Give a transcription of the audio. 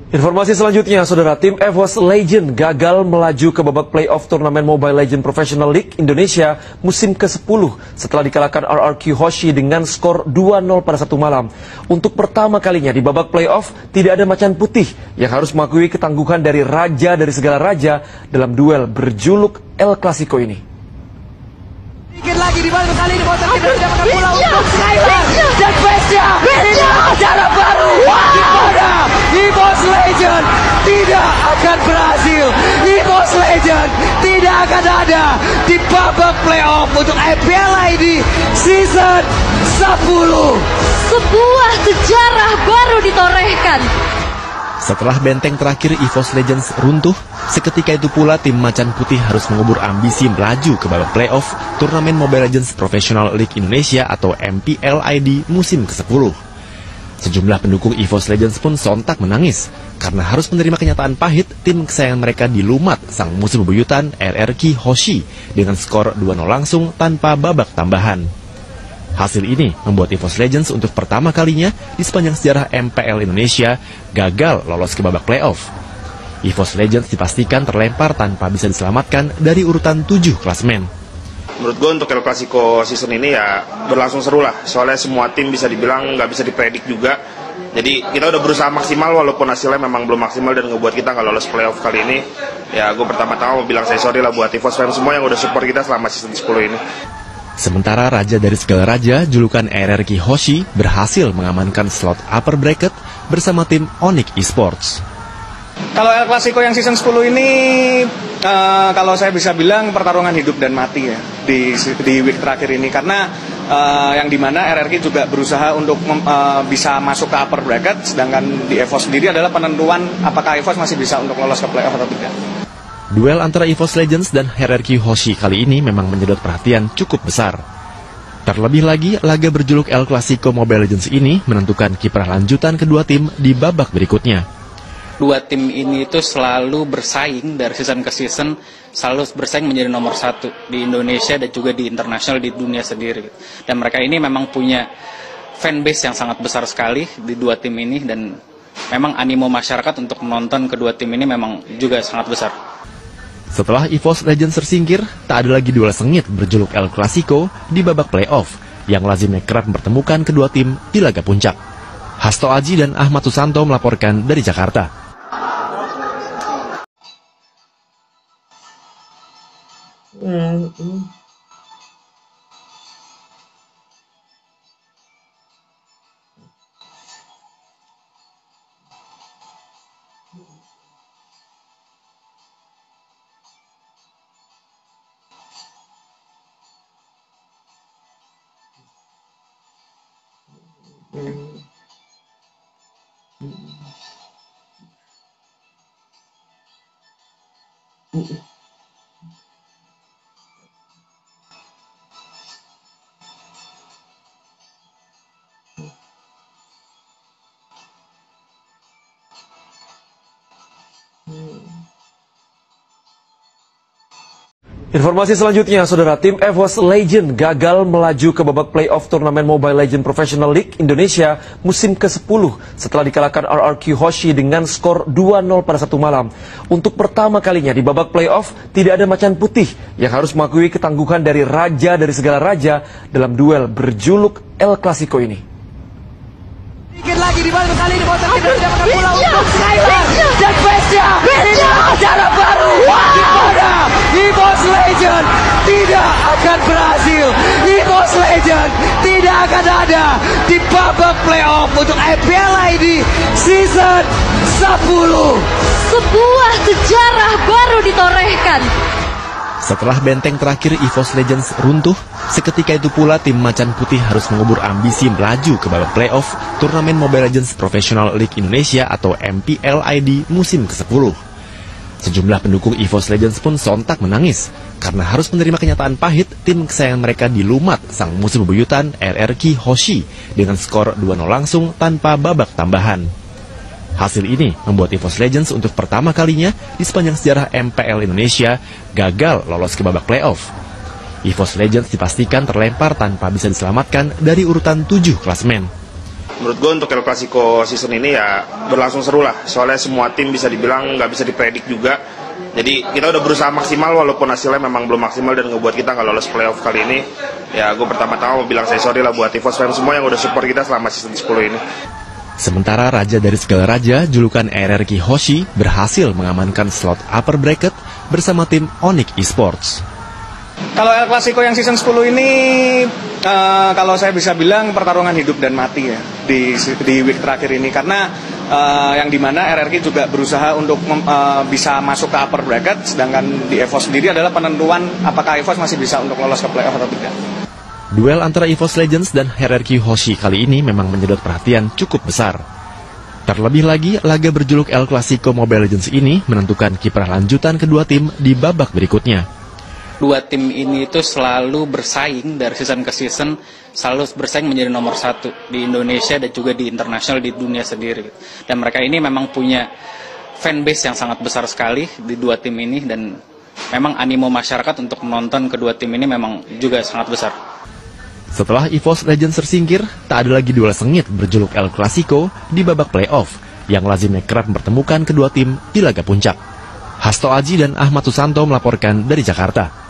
Informasi selanjutnya, saudara, tim EVOS Legend gagal melaju ke babak playoff turnamen Mobile Legends Professional League Indonesia musim ke-10 setelah dikalahkan RRQ Hoshi dengan skor 2-0 pada Sabtu malam. Untuk pertama kalinya di babak playoff tidak ada macan putih yang harus mengakui ketangguhan dari raja dari segala raja dalam duel berjuluk El Clasico ini. Sedikit lagi di balik kali ini botak tidak mendapatkan bola untuk Skylar dan Vestia. Ini cara baru di mana EVOS Legend tidak akan berhasil. EVOS Legend tidak akan ada di babak playoff untuk IPL ID season 10. Sebuah sejarah baru ditorehkan. Setelah benteng terakhir EVOS Legends runtuh, seketika itu pula tim Macan Putih harus mengubur ambisi melaju ke babak playoff turnamen Mobile Legends Professional League Indonesia atau MPL ID musim ke-10. Sejumlah pendukung EVOS Legends pun sontak menangis karena harus menerima kenyataan pahit tim kesayangan mereka dilumat sang musuh bebuyutan RRQ Hoshi dengan skor 2-0 langsung tanpa babak tambahan. Hasil ini membuat EVOS Legends untuk pertama kalinya di sepanjang sejarah MPL Indonesia gagal lolos ke babak playoff. EVOS Legends dipastikan terlempar tanpa bisa diselamatkan dari urutan 7 klasemen. Menurut gue untuk El Clasico season ini ya berlangsung seru lah. Soalnya semua tim bisa dibilang nggak bisa dipredik juga. Jadi kita udah berusaha maksimal walaupun hasilnya memang belum maksimal dan ngebuat kita nggak lolos playoff kali ini. Ya gue pertama-tama mau bilang saya sorry lah buat EVOS fans semua yang udah support kita selama season 10 ini. Sementara raja dari segala raja, julukan RRQ Hoshi, berhasil mengamankan slot upper bracket bersama tim Onyx Esports. Kalau El Clasico yang season 10 ini, kalau saya bisa bilang pertarungan hidup dan mati ya di week terakhir ini. Karena yang dimana RRQ juga berusaha untuk bisa masuk ke upper bracket, sedangkan di EVOS sendiri adalah penentuan apakah EVOS masih bisa untuk lolos ke playoff atau tidak. Duel antara EVOS Legends dan RRQ Hoshi kali ini memang menyedot perhatian cukup besar. Terlebih lagi, laga berjuluk El Clasico Mobile Legends ini menentukan kiprah lanjutan kedua tim di babak berikutnya. Dua tim ini itu selalu bersaing dari season ke season, selalu bersaing menjadi nomor 1 di Indonesia dan juga di internasional di dunia sendiri. Dan mereka ini memang punya fanbase yang sangat besar sekali di dua tim ini dan memang animo masyarakat untuk menonton kedua tim ini memang juga sangat besar. Setelah EVOS Legends tersingkir, tak ada lagi duel sengit berjuluk El Clasico di babak playoff yang lazimnya kerap mempertemukan kedua tim di laga puncak. Hasto Aji dan Ahmad Susanto melaporkan dari Jakarta. Informasi selanjutnya, saudara, tim EVOS Legend gagal melaju ke babak playoff turnamen Mobile Legends Professional League Indonesia musim ke-10 setelah dikalahkan RRQ Hoshi dengan skor 2-0 pada Sabtu malam. Untuk pertama kalinya di babak playoff tidak ada macan putih yang harus mengakui ketangguhan dari raja dari segala raja dalam duel berjuluk El Clasico ini. Sedikit lagi di balik kali ini botak tidak mendapatkan bola untuk Skylar dan Vestia. Ini cara baru di mana EVOS Legend tidak akan berhasil. EVOS Legend tidak akan ada di babak playoff untuk IPL ID season 10. Sebuah sejarah baru ditorehkan. Setelah benteng terakhir EVOS Legends runtuh, seketika itu pula tim Macan Putih harus mengubur ambisi melaju ke babak playoff turnamen Mobile Legends Professional League Indonesia atau MPL ID musim ke-10. Sejumlah pendukung EVOS Legends pun sontak menangis karena harus menerima kenyataan pahit tim kesayangan mereka dilumat sang musuh bebuyutan RRQ Hoshi dengan skor 2-0 langsung tanpa babak tambahan. Hasil ini membuat EVOS Legends untuk pertama kalinya di sepanjang sejarah MPL Indonesia gagal lolos ke babak playoff. EVOS Legends dipastikan terlempar tanpa bisa diselamatkan dari urutan 7 klasemen. menurut gue untuk El Clasico season ini ya berlangsung seru lah. Soalnya semua tim bisa dibilang nggak bisa dipredik juga. Jadi kita udah berusaha maksimal walaupun hasilnya memang belum maksimal dan ngebuat kita nggak lolos playoff kali ini. Ya gue pertama-tama mau bilang saya sorry lah buat EVOS fans semua yang udah support kita selama season 10 ini. Sementara raja dari segala raja, julukan RRQ Hoshi, berhasil mengamankan slot upper bracket bersama tim Onyx Esports. Kalau El Clasico yang season 10 ini, kalau saya bisa bilang pertarungan hidup dan mati ya di week terakhir ini. Karena yang dimana RRQ juga berusaha untuk bisa masuk ke upper bracket, sedangkan di EVOS sendiri adalah penentuan apakah EVOS masih bisa untuk lolos ke playoff atau tidak. Duel antara EVOS Legends dan RRQ Hoshi kali ini memang menyedot perhatian cukup besar. Terlebih lagi, laga berjuluk El Clasico Mobile Legends ini menentukan kiprah lanjutan kedua tim di babak berikutnya. Dua tim ini itu selalu bersaing dari season ke season, selalu bersaing menjadi nomor satu di Indonesia dan juga di internasional di dunia sendiri. Dan mereka ini memang punya fanbase yang sangat besar sekali di dua tim ini, dan memang animo masyarakat untuk menonton kedua tim ini memang juga sangat besar. Setelah EVOS Legends tersingkir, tak ada lagi duel sengit berjuluk El Clasico di babak playoff yang lazimnya kerap mempertemukan kedua tim di laga puncak. Hasto Aji dan Ahmad Susanto melaporkan dari Jakarta.